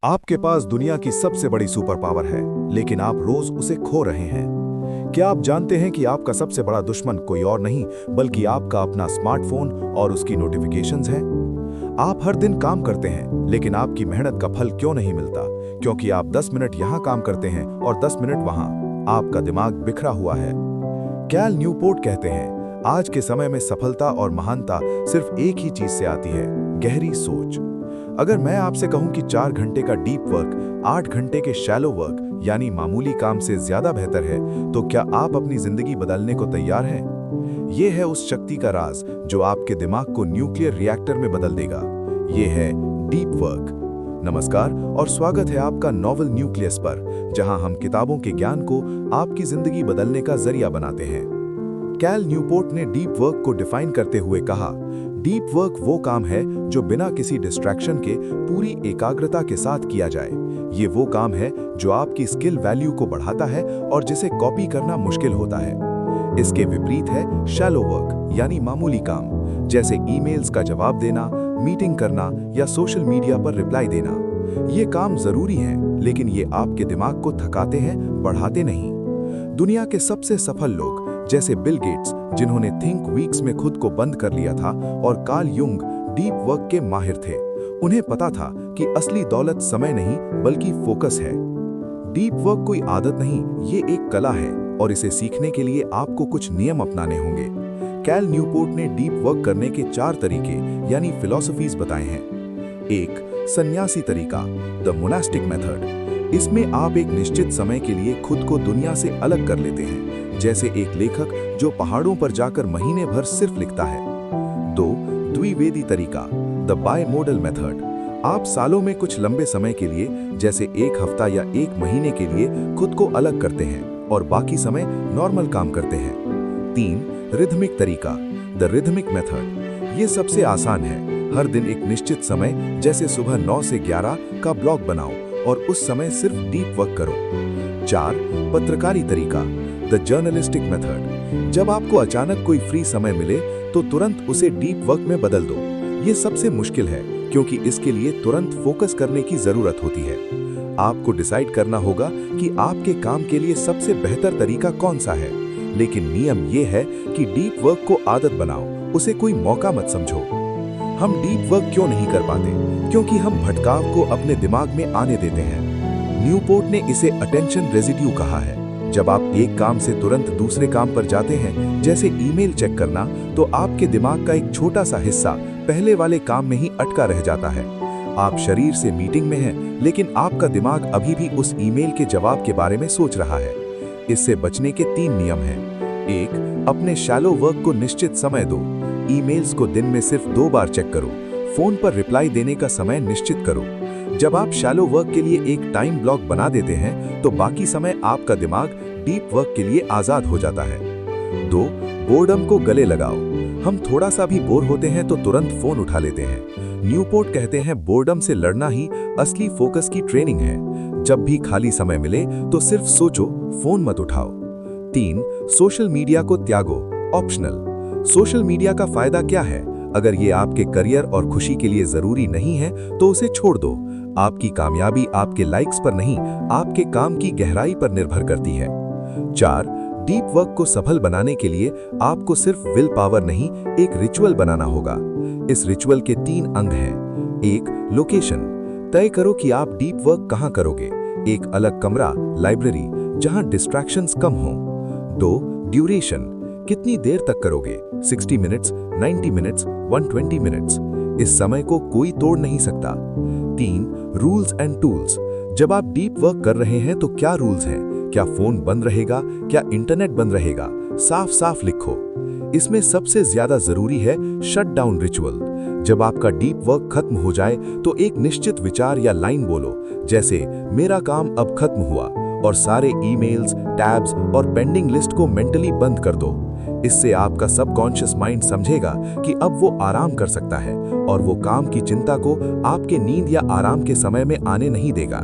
आपके पास दुनिया की सबसे बड़ी सुपर पावर है, लेकिन आप रोज उसे खो रहे हैं। क्या आप जानते हैं कि आपका सबसे बड़ा दुश्मन कोई और नहीं, बल्कि आपका अपना स्मार्टफोन और उसकी नोटिफिकेशंस हैं? आप हर दिन काम करते हैं, लेकिन आपकी मेहनत का फल क्यों नहीं मिलता? क्योंकि आप 10 मिनट यहाँ काम करते हैं और 10 मिनट वहाँ। आपका दिमाग बिखरा हुआ है। कैल न्यूपोर्ट कहते हैं, आज के समय में सफलता और महानता सिर्फ एक ही चीज से आती है, गहरी सोच। अगर मैं आपसे कहूं कि 4 घंटे का डीप वर्क 8 घंटे के शैलो वर्क यानी मामूली काम से ज्यादा बेहतर है, तो क्या आप अपनी जिंदगी बदलने को तैयार हैं? ये है उस शक्ति का राज जो आपके दिमाग को न्यूक्लियर रिएक्टर में बदल देगा। ये है डीप वर्क। नमस्कार और स्वागत है आपका नॉवल न्यूक्लियस पर, जहां हम किताबों के ज्ञान को आपकी जिंदगी बदलने का जरिया बनाते हैं। कैल न्यूपोर्ट ने डीप वर्क को डिफाइन करते हुए कहा, डीप वर्क वो काम है जो बिना किसी डिस्ट्रैक्शन के पूरी एकाग्रता के साथ किया जाए। ये वो काम है जो आपकी स्किल वैल्यू को बढ़ाता है और जिसे कॉपी करना मुश्किल होता है। इसके विपरीत है शैलो वर्क यानी मामूली काम, जैसे ईमेल्स का जवाब देना, मीटिंग करना या सोशल मीडिया पर रिप्लाई देना। ये काम जरूरी है, लेकिन ये आपके दिमाग को थकाते हैं, बढ़ाते नहीं। दुनिया के सबसे सफल लोग जैसे बिल गेट्स, जिन्होंने थिंक वीक्स में खुद को बंद कर लिया था, और कार्ल युंग डीप वर्क के माहिर थे। उन्हें पता था कि असली दौलत समय नहीं बल्कि फोकस है। डीप वर्क कोई आदत नहीं, ये एक कला है, और इसे सीखने के लिए आपको कुछ नियम अपनाने होंगे। कैल न्यूपोर्ट ने डीप वर्क करने के 4 तरीके यानी फिलॉसफीज बताए हैं। 1. सन्यासी तरीका, द मोनास्टिक मेथड। इसमें आप एक निश्चित समय के लिए खुद को दुनिया से अलग कर लेते हैं, जैसे एक लेखक जो पहाड़ों पर जाकर महीने भर सिर्फ लिखता है। 2. द्विवेदी तरीका, द बाइमोडल मेथड। आप सालों में कुछ लंबे समय के लिए, जैसे 1 हफ्ता या 1 महीने के लिए खुद को अलग करते हैं और बाकी समय नॉर्मल काम करते हैं। 3. रिदमिक तरीका, द रिदमिक मेथड। ये सबसे आसान है। हर दिन एक निश्चित समय, जैसे सुबह 9 से 11 का ब्लॉक बनाओ और उस समय सिर्फ डीप वर्क करो। 4. पत्रकारी तरीका, द जर्नलिस्टिक मेथड। जब आपको अचानक कोई फ्री समय मिले तो तुरंत उसे डीप वर्क में बदल दो। ये सबसे मुश्किल है, क्योंकि इसके लिए तुरंत फोकस करने की जरूरत होती है। आपको डिसाइड करना होगा कि आपके काम के लिए सबसे बेहतर तरीका कौन सा है, लेकिन नियम ये है कि डीप वर्क को आदत बनाओ, उसे कोई मौका मत समझो। हम डीप वर्क क्यों नहीं कर पाते? क्योंकि हम भटकाव को अपने दिमाग में आने देते हैं। न्यूपोर्ट ने इसे अटेंशन रेजिड्यू कहा है। जब आप एक काम से तुरंत दूसरे काम पर जाते हैं, जैसे ईमेल चेक करना, तो आपके दिमाग का एक छोटा सा हिस्सा पहले वाले काम में ही अटका रह जाता है। आप शरीर से मीटिंग में हैं, लेकिन आपका दिमाग अभी भी उस ईमेल के जवाब के बारे में सोच रहा है। इससे बचने के 3 नियम हैं। 1. अपने शैलो वर्क को निश्चित समय दो। ईमेल्स को दिन में सिर्फ 2 बार चेक करो। फोन पर रिप्लाई देने का समय निश्चित करो। जब आप शैलो वर्क के लिए एक टाइम ब्लॉक बना देते हैं, तो बाकी समय आपका दिमाग डीप वर्क के लिए आजाद हो जाता है। 2. बोर्डम को गले लगाओ। हम थोड़ा सा भी बोर होते हैं तो तुरंत फोन उठा लेते हैं। न्यूपोर्ट कहते हैं, बोर्डम से लड़ना ही असली फोकस की ट्रेनिंग है। जब भी खाली समय मिले तो सिर्फ सोचो, फोन मत उठाओ। 3. सोशल मीडिया को त्यागो, ऑप्शनल। सोशल मीडिया का फायदा क्या है? अगर ये आपके करियर और खुशी के लिए जरूरी नहीं है तो उसे छोड़ दो। आपकी कामयाबी आपके लाइक्स पर नहीं, आपके काम की गहराई पर निर्भर करती है। 4. डीप वर्क को सफल बनाने के लिए आपको सिर्फ विल पावर नहीं, एक रिचुअल बनाना होगा। इस रिचुअल के 3 अंग हैं। 1. लोकेशन। तय करो कि आप डीप वर्क कहां करोगे। एक अलग कमरा, लाइब्रेरी, जहां डिस्ट्रैक्शंस कम हों। 2. ड्यूरेशन। कितनी देर तक करोगे? 60 मिनट्स, 90 मिनट्स, 120 मिनट्स। इस समय को कोई तोड़ नहीं सकता। 3. Rules and tools. जब आप डीप वर्क कर रहे हैं तो क्या रूल्स हैं? क्या फोन बंद रहेगा? क्या इंटरनेट बंद रहेगा? साफ साफ लिखो। इसमें सबसे ज्यादा जरूरी है शट डाउन रिचुअल। जब आपका डीप वर्क खत्म हो जाए तो एक निश्चित विचार या लाइन बोलो, जैसे मेरा काम अब खत्म हुआ, और सारे ईमेल्स, टैब्स और पेंडिंग लिस्ट को मेंटली बंद कर दो। इससे आपका सबकॉन्शियस माइंड समझेगा कि अब वो आराम कर सकता है, और वो काम की चिंता को आपके नींद या आराम के समय में आने नहीं देगा।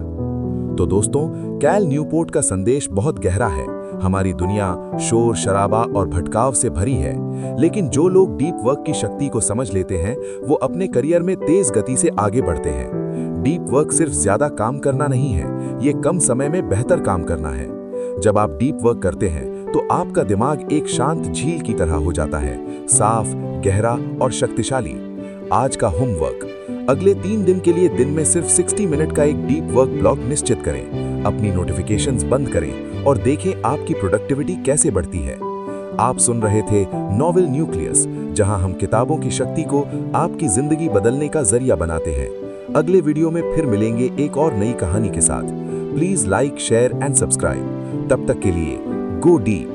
तो दोस्तों, कैल न्यूपोर्ट का संदेश बहुत गहरा है। हमारी दुनिया शोर, शराबा और भटकाव से भरी है, लेकिन जो लोग डीप वर्क की शक्ति को समझ लेते हैं, वो अपने करियर में तेज गति से आगे बढ़ते हैं। डीप वर्क सिर्फ ज्यादा काम करना नहीं है, ये कम समय में बेहतर काम करना है। जब आप डीप वर्क करते हैं तो आपका दिमाग एक शांत झील की तरह हो जाता है, साफ, गहरा और शक्तिशाली। आज का होमवर्क, अगले 3 दिन के लिए दिन में सिर्फ 60 मिनट का एक डीप वर्क ब्लॉक निश्चित करें। अपनी नोटिफिकेशंस बंद करें और देखें आपकी प्रोडक्टिविटी कैसे बढ़ती है। आप सुन रहे थे नॉवेल न्यूक्लियस, जहां हम किताबों की शक्ति को आपकी जिंदगी बदलने का जरिया बनाते हैं। अगले वीडियो में फिर मिलेंगे एक और नई कहानी के साथ। Please like, share and subscribe. तब तक के लिए गो डीप।